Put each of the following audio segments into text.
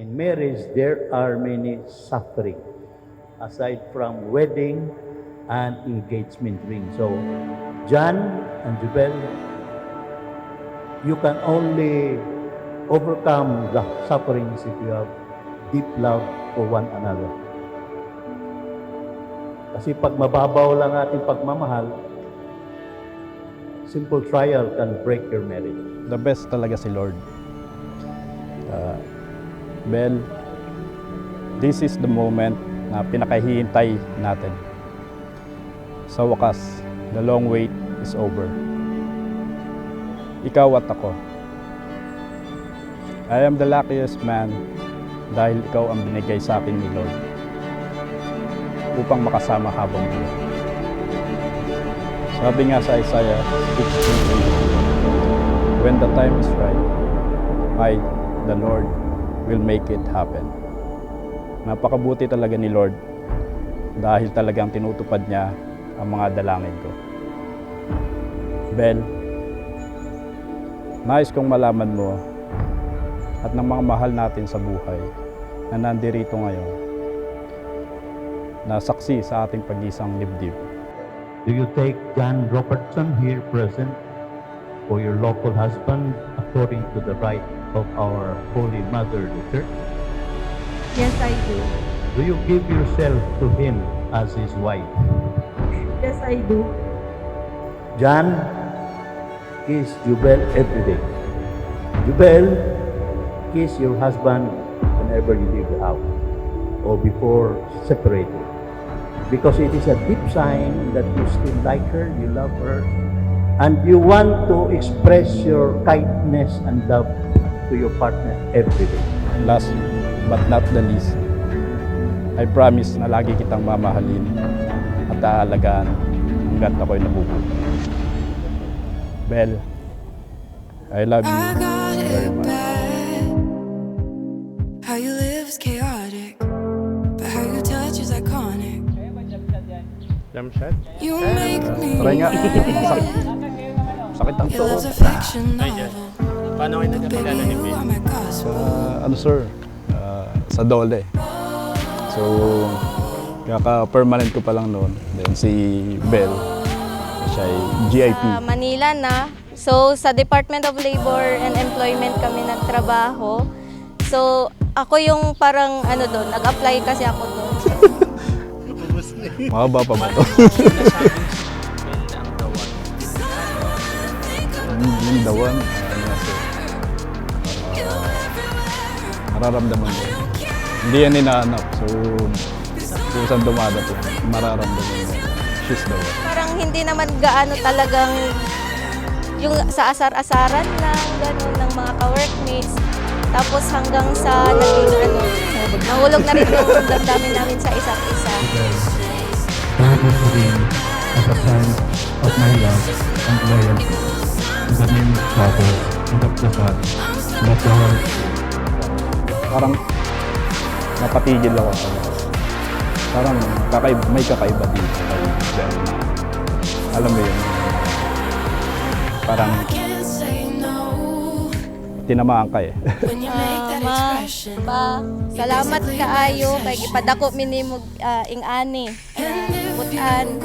In marriage, there are many suffering aside from wedding and engagement ring. So, John and Jubel, you can only overcome the sufferings if you have deep love for one another. Kasi pag mababaw lang ating pagmamahal, simple trial can break your marriage. The best talaga si Lord. Bel, this is the moment na pinakahihintay natin. Sa wakas, the long wait is over. Ikaw at ako. I am the luckiest man dahil ikaw ang binigay sa akin ni Lord upang makasama habang buhay. Sabi nga sa Isaiah 6:3, when the time is right, I, the Lord, will make it happen. Napakabuti talaga ni Lord dahil talagang tinutupad niya ang mga dalangin ko. Bel, nais kong malaman mo at ng mga mahal natin sa buhay na nandirito ngayon na saksi sa ating pag-isang libdib. Do you take John Robertson here present for your lawful husband according to the right of our Holy Mother, the Church? Yes, I do. Do you give yourself to him as his wife? Yes, I do. John, kiss Jubel every day. Jubel, kiss your husband whenever you leave the house or before separating. Because it is a deep sign that you still like her, you love her, and you want to express your kindness and love to your partner every day. Last but not the least, I promise na lagi kitang mamahalin at aalagaan hanggat ako'y nabubuhay. Bel, I love you very much. How you live is chaotic, but how you touch is iconic. Jump shot? You make me Try nga. Sakit ang your love's a tuhod. fiction novel. Paano kayo nagkakilala ni You Ben? are my gospel. Ano sir? Sa Dole. So, kaka-permanent ko pa lang noon. Then si Bel, siya ay GIP. Sa Manila na. So, sa Department of Labor and Employment kami nagtrabaho. So, ako yung parang doon, nag-apply kasi ako doon. Mahaba pa ba ito? Yung dawan, mararamdaman mo. Hindi yan hinahanap. So, kung saan dumadating, mararamdaman mo. She's the one. Parang hindi naman gaano talagang yung sa asar-asaran lang, gano'n, ng mga ka-workmates. Tapos hanggang sa naging nahulog na rin yung damdamin namin sa isa't isa. Proud to be as a sign of my love and loyalty. In the name of the Father, and of the Son, and of the Holy Spirit. Parang napatigil ako. Parang may kakaiba dito. Alam mo yun, parang Can't say no tinamaan ka eh. when you make that expression. Salamat kaayo kay gipadako minimog ing ani. Butan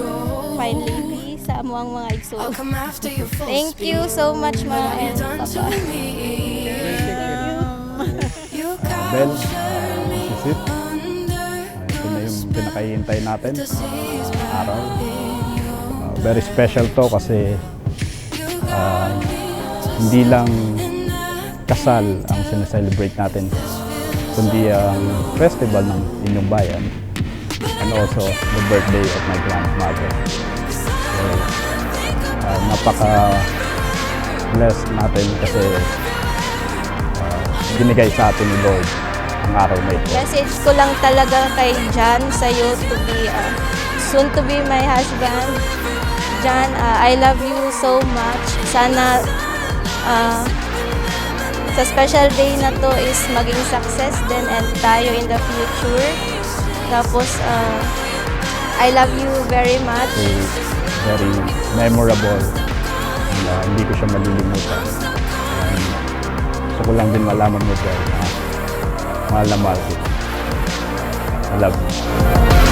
fine lady sa amo ang mga igsoon. I'll come after you full Thank speed. you so much ma What you and done to papa. me. You Bel, captured me this is it. under Ito na yung pinakahihintay natin. the seas. Araw. Very special to kasi hindi lang kasal ang sineselebrate natin, kundi ang festival ng inyong bayan and also the birthday of my grandmother. So, napaka-blessed natin kasi binigay sa atin ni Lord ang araw na ito. Message ko lang talaga kay John sa'yo to be soon to be my husband. John, I love you so much. Sana sa special day na to is maging success din and tayo in the future. Tapos, I love you very much. So, very memorable. Hindi ko siya malilimutan. Gusto ko lang din malaman mo dahil Mahal na mahal kita. I love you.